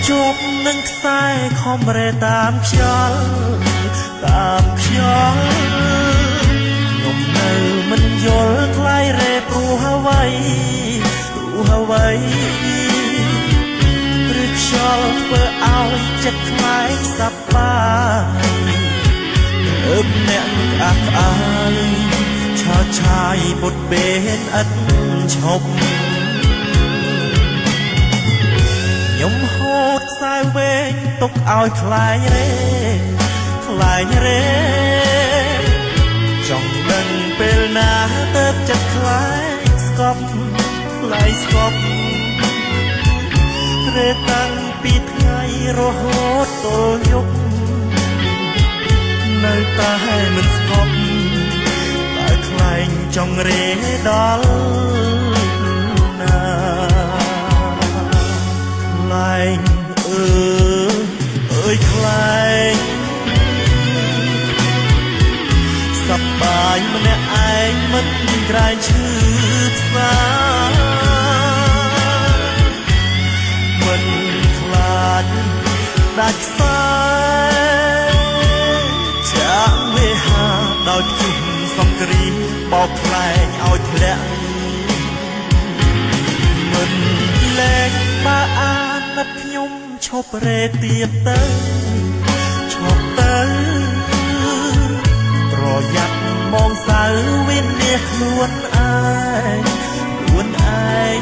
ជាប់នឹងខ្សែខំរែតាមខ្យល់ខ្ញុំនៅមិនយល់ថ្លៃរែព្រោះអ្វីឬខ្យល់ធ្វើឲ្យចិត្តខ្លាយសប្បាយអ្នកក្អាក់ក្អាយឆើតឆាយពុតបេនឥតឈប់ខ្ញុំហូតខ្សែវែងទុកឲ្យខ្លាញ់រេចង់ដឹងពេលណាទៅចិត្តខ្លាយស្កប់រេតាំងពីថ្ងៃរហូតទល់យប់នៅតែមិនស្កប់តែខ្លែងចង់រេដល់ណាខ្លែងអើយខ្លែងសប្បាយម្នាក់ឯងមិនក្រែងឈឺផ្សាមិនខ្លាចដាច់ខ្សែចាក់វេហាដោយជុំសង្គ្រីបោកខ្លែងឲ្យធ្លាក់មិនលែងបើអាណិតខ្ញុំឈប់រេទៀតទៅប្រយ័ត្នមងសៅវិនិច្ឆ័យខ្លួនឯង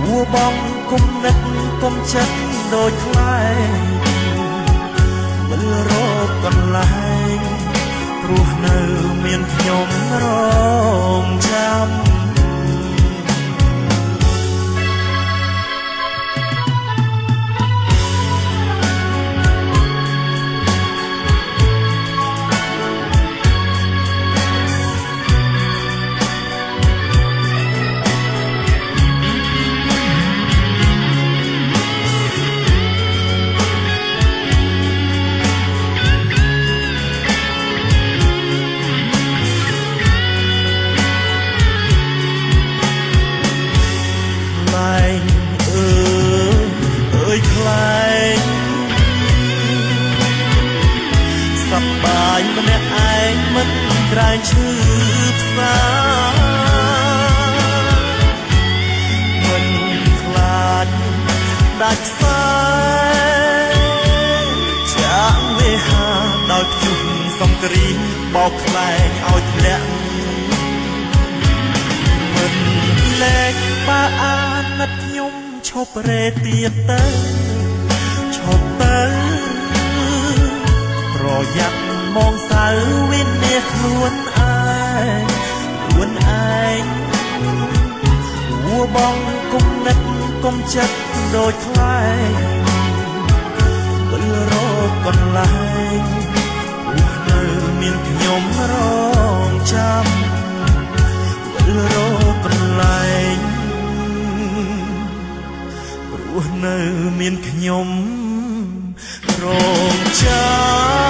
វួបងគុំនឹកគុំចិត្តដូចខ្លែងវិលរកកន្លែងព្រោះនៅមានខ្ញុំរងចាំខ្លែងសប្បាយម្នាក់ឯងមិនក្រែងឈឺផ្សាមិនខ្លាចដាច់ខ្សែចាក់វេហាដោយជុំសង្គ្រីបោកខ្លែងឲ្យធ្លាក់មិនលែងបើអាណិតខ្ញុំឈប់រេទៀតទៅប្រយ័ត្នមងសៅវិនិច្ឆ័យខ្លួនឯងវួបងគុំនឹកគុំចិត្តដូចខ្លែងវិលរកកន្លែងព្រោះនៅមានខ្ញុំរងចាំវិលរកកន្លែងព្រោះនៅមានខ្ញុំរងចាំ